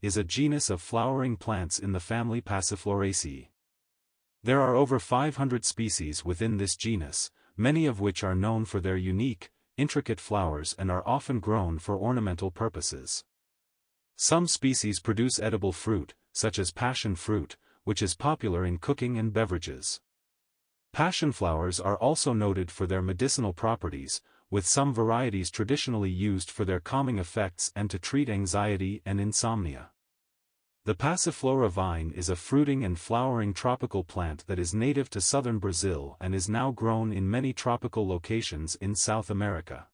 is a genus of flowering plants in the family Passifloraceae. There are over 500 species within this genus, many of which are known for their unique, intricate flowers and are often grown for ornamental purposes. Some species produce edible fruit, such as passion fruit, which is popular in cooking and beverages. Passion flowers are also noted for their medicinal properties, with some varieties traditionally used for their calming effects and to treat anxiety and insomnia. The Passiflora vine is a fruiting and flowering tropical plant that is native to southern Brazil and is now grown in many tropical locations in South America.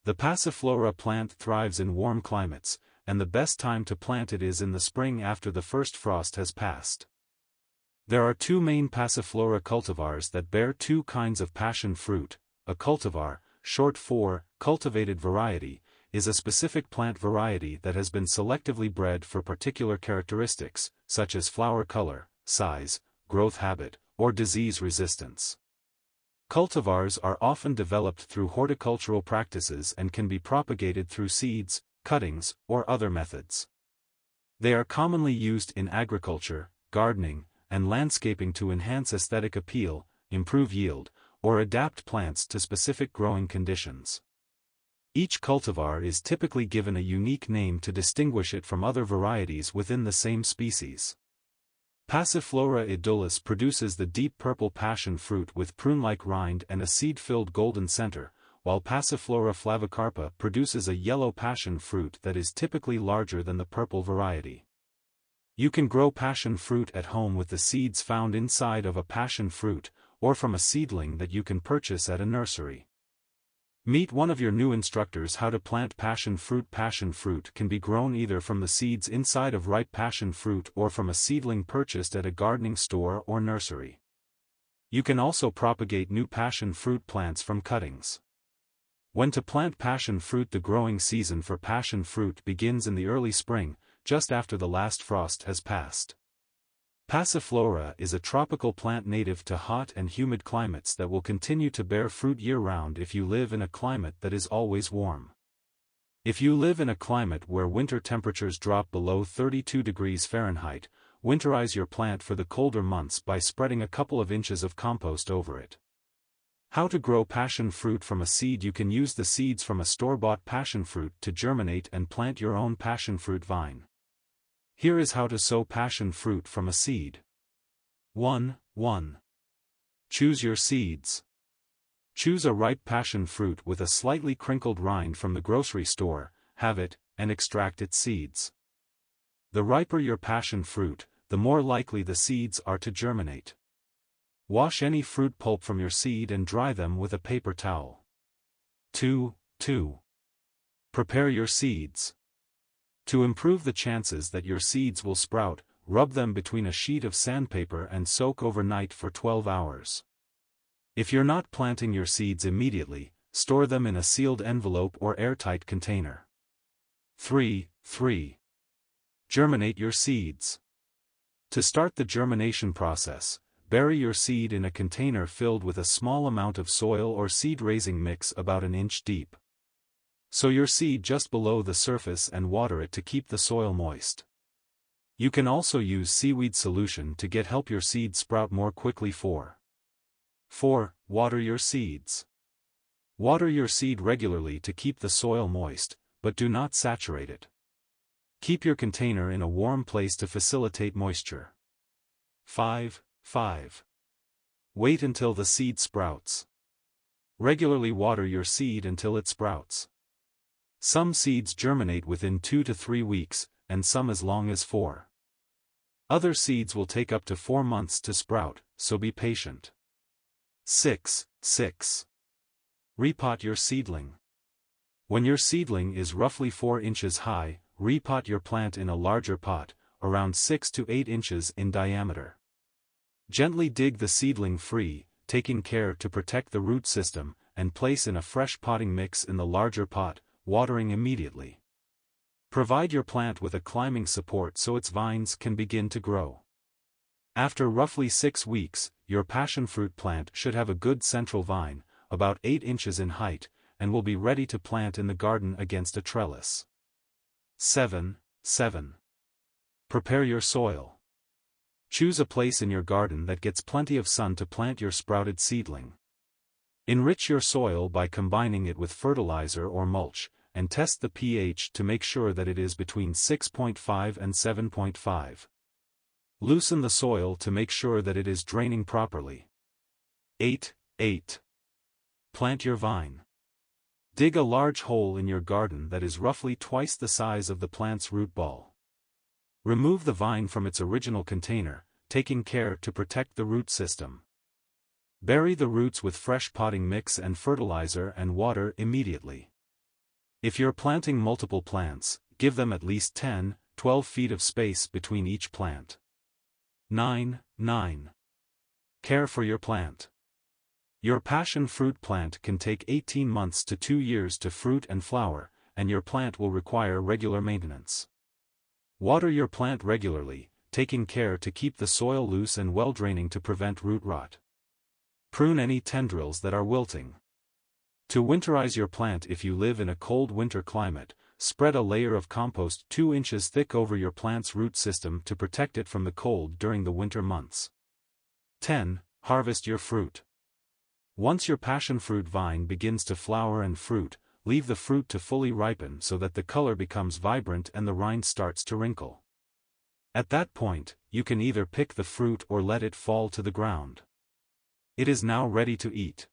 The Passiflora plant thrives in warm climates, and the best time to plant it is in the spring after the first frost has passed. There are two main Passiflora cultivars that bear two kinds of passion fruit. A cultivar, short for cultivated variety, is a specific plant variety that has been selectively bred for particular characteristics, such as flower color, size, growth habit, or disease resistance. Cultivars are often developed through horticultural practices and can be propagated through seeds, cuttings, or other methods. They are commonly used in agriculture, gardening, and landscaping to enhance aesthetic appeal, improve yield, or adapt plants to specific growing conditions. Each cultivar is typically given a unique name to distinguish it from other varieties within the same species. Passiflora edulis produces the deep purple passion fruit with prune-like rind and a seed-filled golden center, while Passiflora flavicarpa produces a yellow passion fruit that is typically larger than the purple variety. You can grow passion fruit at home with the seeds found inside of a passion fruit, or from a seedling that you can purchase at a nursery. Meet one of your new instructors how to plant passion fruit. Passion fruit can be grown either from the seeds inside of ripe passion fruit or from a seedling purchased at a gardening store or nursery. You can also propagate new passion fruit plants from cuttings. When to plant passion fruit? The growing season for passion fruit begins in the early spring, just after the last frost has passed. Passiflora is a tropical plant native to hot and humid climates that will continue to bear fruit year-round if you live in a climate that is always warm. If you live in a climate where winter temperatures drop below 32 degrees Fahrenheit, winterize your plant for the colder months by spreading a couple of inches of compost over it. How to grow passion fruit from a seed? You can use the seeds from a store-bought passion fruit to germinate and plant your own passion fruit vine. Here is how to sow passion fruit from a seed. 1. Choose your seeds. Choose a ripe passion fruit with a slightly crinkled rind from the grocery store, have it, and extract its seeds. The riper your passion fruit, the more likely the seeds are to germinate. Wash any fruit pulp from your seed and dry them with a paper towel. 2. Prepare your seeds. To improve the chances that your seeds will sprout, rub them between a sheet of sandpaper and soak overnight for 12 hours. If you're not planting your seeds immediately, store them in a sealed envelope or airtight container. 3. Germinate your seeds. To start the germination process, bury your seed in a container filled with a small amount of soil or seed-raising mix about an inch deep. Sow your seed just below the surface and water it to keep the soil moist. You can also use seaweed solution to help your seed sprout more quickly. 4. Water your seeds. Water your seed regularly to keep the soil moist, but do not saturate it. Keep your container in a warm place to facilitate moisture. 5. Wait until the seed sprouts. Regularly water your seed until it sprouts. Some seeds germinate within 2 to 3 weeks, and some as long as 4. Other seeds will take up to 4 months to sprout, so be patient. 6. Repot your seedling. When your seedling is roughly 4 inches high, repot your plant in a larger pot, around 6 to 8 inches in diameter. Gently dig the seedling free, taking care to protect the root system, and place in a fresh potting mix in the larger pot, watering immediately. Provide your plant with a climbing support so its vines can begin to grow. After roughly 6 weeks, your passion fruit plant should have a good central vine, about 8 inches in height, and will be ready to plant in the garden against a trellis. 7. Prepare your soil. Choose a place in your garden that gets plenty of sun to plant your sprouted seedling. Enrich your soil by combining it with fertilizer or mulch, and test the pH to make sure that it is between 6.5 and 7.5. Loosen the soil to make sure that it is draining properly. 8. Plant your vine. Dig a large hole in your garden that is roughly twice the size of the plant's root ball. Remove the vine from its original container, taking care to protect the root system. Bury the roots with fresh potting mix and fertilizer and water immediately. If you're planting multiple plants, give them at least 10-12 feet of space between each plant. 9. Care for your plant. Your passion fruit plant can take 18 months to 2 years to fruit and flower, and your plant will require regular maintenance. Water your plant regularly, taking care to keep the soil loose and well-draining to prevent root rot. Prune any tendrils that are wilting. To winterize your plant if you live in a cold winter climate, spread a layer of compost 2 inches thick over your plant's root system to protect it from the cold during the winter months. 10. Harvest your fruit. Once your passion fruit vine begins to flower and fruit, leave the fruit to fully ripen so that the color becomes vibrant and the rind starts to wrinkle. At that point, you can either pick the fruit or let it fall to the ground. It is now ready to eat.